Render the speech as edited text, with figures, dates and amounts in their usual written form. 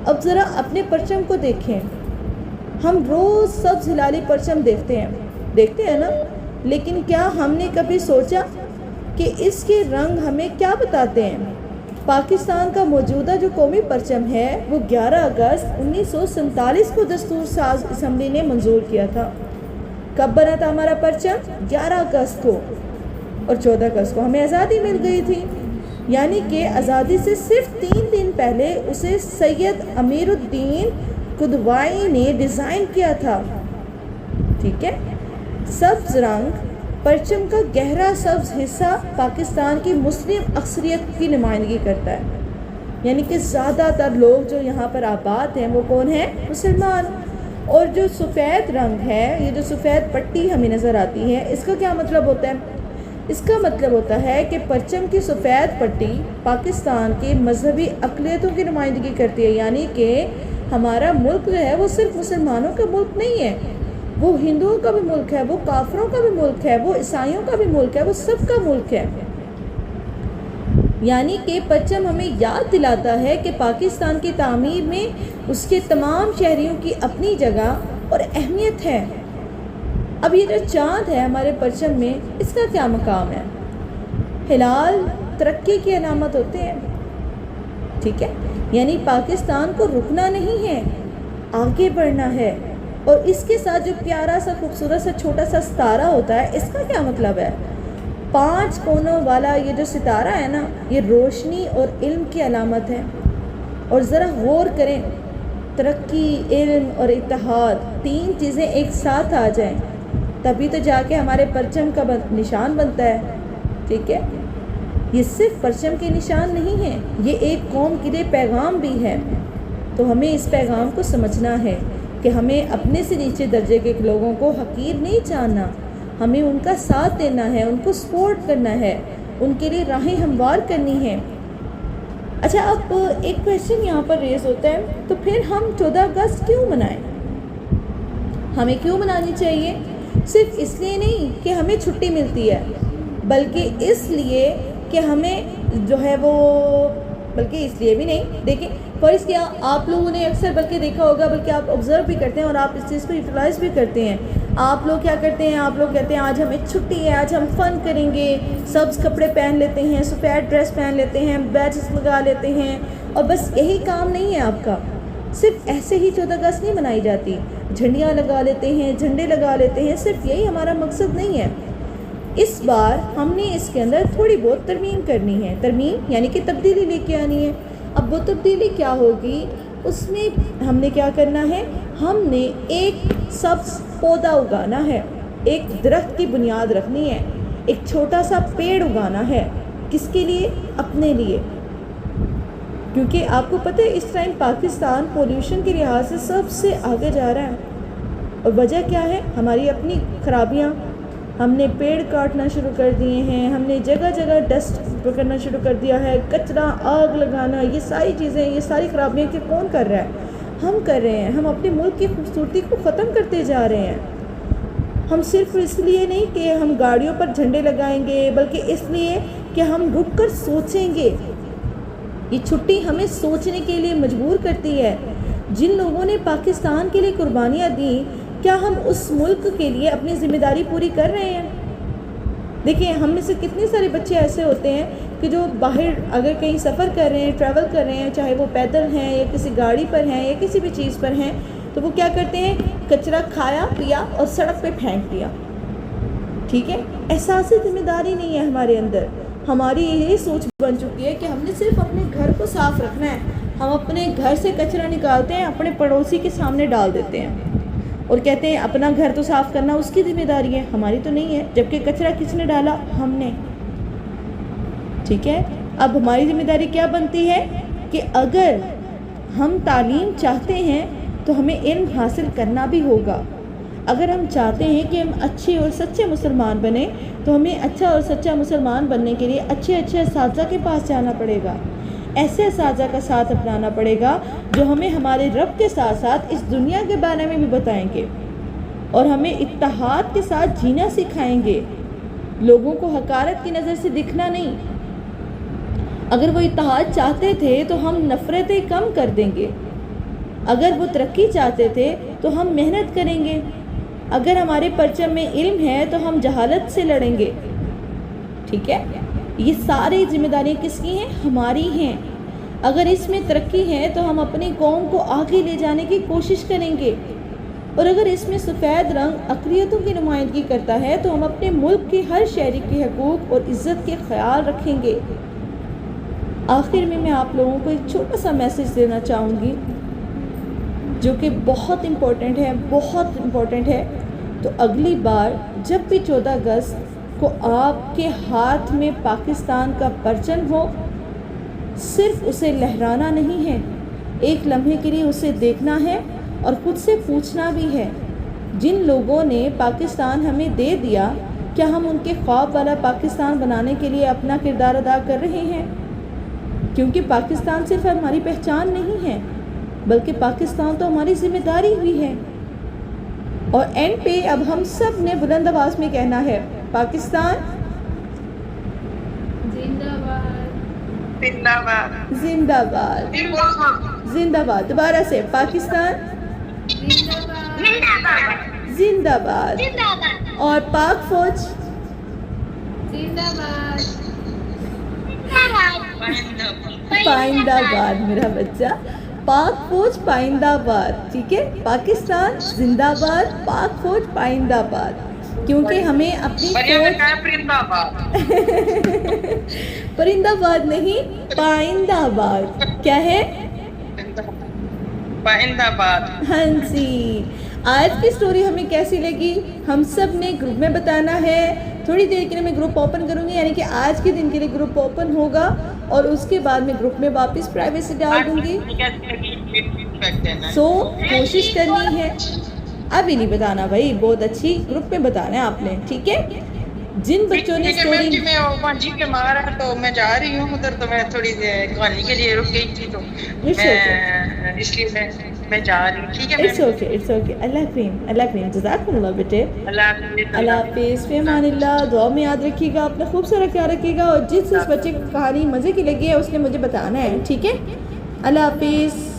اب ذرا اپنے پرچم کو دیکھیں. ہم روز سبز ہلالی پرچم دیکھتے ہیں نا، لیکن کیا ہم نے کبھی سوچا کہ اس کے رنگ ہمیں کیا بتاتے ہیں؟ پاکستان کا موجودہ جو قومی پرچم ہے وہ 11 اگست 1947 کو دستور ساز اسمبلی نے منظور کیا تھا. کب بنا تھا ہمارا پرچم؟ 11 اگست کو. اور 14 اگست کو ہمیں آزادی مل گئی تھی. یعنی کہ آزادی سے صرف 3 دن پہلے اسے سید امیر الدین قدوائی نے ڈیزائن کیا تھا. ٹھیک ہے. سبز رنگ پرچم کا گہرا سبز حصہ پاکستان کی مسلم اکثریت کی نمائندگی کرتا ہے. یعنی کہ زیادہ تر لوگ جو یہاں پر آباد ہیں وہ کون ہیں؟ مسلمان. اور جو سفید رنگ ہے، یہ جو سفید پٹی ہمیں نظر آتی ہے، اس کا کیا مطلب ہوتا ہے؟ اس کا مطلب ہوتا ہے کہ پرچم کی سفید پٹی پاکستان کی مذہبی اقلیتوں کی نمائندگی کرتی ہے. یعنی کہ ہمارا ملک جو ہے وہ صرف مسلمانوں کا ملک نہیں ہے، وہ ہندوؤں کا بھی ملک ہے، وہ کافروں کا بھی ملک ہے، وہ عیسائیوں کا بھی ملک ہے، وہ سب کا ملک ہے. یعنی کہ پرچم ہمیں یاد دلاتا ہے کہ پاکستان کی تعمیر میں اس کے تمام شہریوں کی اپنی جگہ اور اہمیت ہے. اب یہ جو چاند ہے ہمارے پرچم میں، اس کا کیا مقام ہے؟ ہلال ترقی کی علامت ہوتے ہیں. ٹھیک ہے. یعنی پاکستان کو رکنا نہیں ہے، آگے بڑھنا ہے. اور اس کے ساتھ جو پیارا سا خوبصورت سا چھوٹا سا ستارہ ہوتا ہے، اس کا کیا مطلب ہے؟ 5 کونوں والا یہ جو ستارہ ہے نا، یہ روشنی اور علم کی علامت ہے. اور ذرا غور کریں، ترقی، علم اور اتحاد، 3 چیزیں ایک ساتھ آ جائیں تبھی تو جا کے ہمارے پرچم کا نشان بنتا ہے. ٹھیک ہے. یہ صرف پرچم کے نشان نہیں ہیں، یہ ایک قوم کے لیے پیغام بھی ہے. تو ہمیں اس پیغام کو سمجھنا ہے کہ ہمیں اپنے سے نیچے درجے کے لوگوں کو حقیر نہیں جاننا، ہمیں ان کا ساتھ دینا ہے، ان کو سپورٹ کرنا ہے، ان کے لیے راہیں ہموار کرنی ہے. اچھا، اب ایک کویشچن یہاں پر ریز ہوتا ہے، تو پھر ہم 14 اگست کیوں منائیں؟ ہمیں کیوں منانی چاہیے؟ صرف اس لیے نہیں کہ ہمیں چھٹی ملتی ہے، بلکہ اس لیے کہ ہمیں جو ہے وہ، بلکہ اس لیے بھی نہیں. دیکھیں، فرض کیا آپ لوگوں نے اکثر بلکہ دیکھا ہوگا، بلکہ آپ آبزرو بھی کرتے ہیں اور آپ اس چیز کو یوٹیلائز بھی کرتے ہیں. آپ لوگ کیا کرتے ہیں؟ آپ لوگ کہتے ہیں آج ہمیں چھٹی ہے، آج ہم فن کریں گے، سبز کپڑے پہن لیتے ہیں، سفید ڈریس پہن لیتے ہیں، بیچز لگا لیتے ہیں. اور بس یہی کام نہیں ہے آپ کا. صرف ایسے ہی 14 اگست نہیں منائی جاتی. جھنڈیاں لگا لیتے ہیں، جھنڈے لگا لیتے ہیں، صرف یہی ہمارا مقصد نہیں ہے. اس بار ہم نے اس کے اندر تھوڑی بہت ترمیم کرنی ہے. ترمیم یعنی کہ تبدیلی لے کے آنی ہے. اب وہ تبدیلی کیا ہوگی؟ اس میں ہم نے کیا کرنا ہے؟ ہم نے ایک سبز پودا اگانا ہے، ایک درخت کی بنیاد رکھنی ہے، ایک چھوٹا سا پیڑ اگانا ہے. کس کے لیے؟ اپنے لیے. کیونکہ آپ کو پتہ ہے اس ٹائم پاکستان پولیوشن کے لحاظ سے سب سے آگے جا رہا ہے. اور وجہ کیا ہے؟ ہماری اپنی خرابیاں. ہم نے پیڑ کاٹنا شروع کر دیے ہیں، ہم نے جگہ جگہ ڈسٹ پکڑنا شروع کر دیا ہے، کچرا، آگ لگانا، یہ ساری چیزیں، یہ ساری خرابیاں کہ کون کر رہا ہے؟ ہم کر رہے ہیں. ہم اپنے ملک کی خوبصورتی کو ختم کرتے جا رہے ہیں. ہم صرف اس لیے نہیں کہ ہم گاڑیوں پر جھنڈے لگائیں گے، بلکہ اس لیے کہ ہم رک کر سوچیں گے. یہ چھٹی ہمیں سوچنے کے لیے مجبور کرتی ہے. جن لوگوں نے پاکستان کے لیے قربانیاں دیں، کیا ہم اس ملک کے لیے اپنی ذمہ داری پوری کر رہے ہیں؟ دیکھیں، ہم میں سے کتنے سارے بچے ایسے ہوتے ہیں کہ جو باہر اگر کہیں سفر کر رہے ہیں، ٹریول کر رہے ہیں، چاہے وہ پیدل ہیں یا کسی گاڑی پر ہیں یا کسی بھی چیز پر ہیں، تو وہ کیا کرتے ہیں؟ کچرا کھایا پیا اور سڑک پہ پھینک دیا. ٹھیک ہے. احساس ذمہ داری نہیں ہے ہمارے اندر. ہماری یہ سوچ بن چکی ہے کہ ہم نے صرف اپنے گھر کو صاف رکھنا ہے. ہم اپنے گھر سے کچرا نکالتے ہیں، اپنے پڑوسی کے سامنے ڈال دیتے ہیں اور کہتے ہیں اپنا گھر تو صاف کرنا اس کی ذمہ داری ہے، ہماری تو نہیں ہے. جبکہ کچرا کس نے ڈالا؟ ہم نے. ٹھیک ہے. اب ہماری ذمہ داری کیا بنتی ہے کہ اگر ہم تعلیم چاہتے ہیں تو ہمیں علم حاصل کرنا بھی ہوگا. اگر ہم چاہتے ہیں کہ ہم اچھے اور سچے مسلمان بنیں تو ہمیں اچھا اور سچا مسلمان بننے کے لیے اچھے اساتذہ کے پاس جانا پڑے گا. ایسے اساتذہ کا ساتھ اپنانا پڑے گا جو ہمیں ہمارے رب کے ساتھ ساتھ اس دنیا کے بارے میں بھی بتائیں گے اور ہمیں اتحاد کے ساتھ جینا سکھائیں گے. لوگوں کو حقارت کی نظر سے دکھنا نہیں. اگر وہ اتحاد چاہتے تھے تو ہم نفرتیں کم کر دیں گے. اگر وہ ترقی چاہتے تھے تو ہم محنت کریں گے، اگر ہمارے پرچم میں علم ہے تو ہم جہالت سے لڑیں گے، ٹھیک ہے؟ یہ ساری ذمہ داریاں کس کی ہیں؟ ہماری ہیں۔ اگر اس میں ترقی ہے تو ہم اپنی قوم کو آگے لے جانے کی کوشش کریں گے، اور اگر اس میں سفید رنگ اقلیتوں کی نمائندگی کرتا ہے تو ہم اپنے ملک کے ہر شہری کے حقوق اور عزت کے خیال رکھیں گے۔ آخر میں آپ لوگوں کو ایک چھوٹا سا میسیج دینا چاہوں گی جو کہ بہت امپورٹنٹ ہے۔ تو اگلی بار جب بھی 14 اگست کو آپ کے ہاتھ میں پاکستان کا پرچم ہو، صرف اسے لہرانا نہیں ہے، ایک لمحے کے لیے اسے دیکھنا ہے اور خود سے پوچھنا بھی ہے، جن لوگوں نے پاکستان ہمیں دے دیا، کیا ہم ان کے خواب والا پاکستان بنانے کے لیے اپنا کردار ادا کر رہے ہیں؟ کیونکہ پاکستان صرف ہماری پہچان نہیں ہے، بلکہ پاکستان تو ہماری ذمہ داری بھی ہے۔ اور اینڈ پہ اب ہم سب نے بلند آواز میں کہنا ہے، پاکستان زندہ باد، زندہ باد، زندہ باد، زندہ باد، دوبارہ سے، پاکستان زندہ باد، زندہ باد، اور پاک فوج زندہ باد، پائندہ باد، میرا بچہ، پاک فوج پائندہ باد، ٹھیک ہے؟ پاکستان زندہ باد، پاک فوج پائندہ باد، کیونکہ ہمیں اپنی فوج پرندہ باد، پرندہ باد نہیں، پائندہ باد، کیا ہے؟ پائندہ باد۔ ہاں جی، آج کی سٹوری ہمیں کیسی لگی ہم سب نے گروپ میں بتانا ہے۔ تھوڑی دیر کے لیے میں گروپ اوپن کروں گی، یعنی کہ آج کے دن کے لیے گروپ اوپن ہوگا، اور اس کے بعد میں گروپ میں واپس پرائیویسی ڈال دوں گی۔ سو کوشش کرنی ہے، ابھی نہیں بتانا بھائی، بہت اچھی گروپ میں بتانا ہے آپ نے، ٹھیک ہے؟ جن بچوں نے سٹوری جی کے مارا تو میں جا رہی ہوں ادھر، تو میں تھوڑی کہانی کے لیے رک گئی تھی، تو اس لیے میں جا رہی ہوں، ٹھیک ہے؟ اٹس اوکے، اللہ کریم، جزاک اللہ بیٹے، اللہ حافظ، فی امان اللہ۔ دعا میں یاد رکھیے گا، اپنا خوب سارا خیال رکھیے گا، اور جس بچے کی کہانی مزے کی لگی ہے اس نے مجھے بتانا ہے، ٹھیک ہے؟ اللہ حافظ۔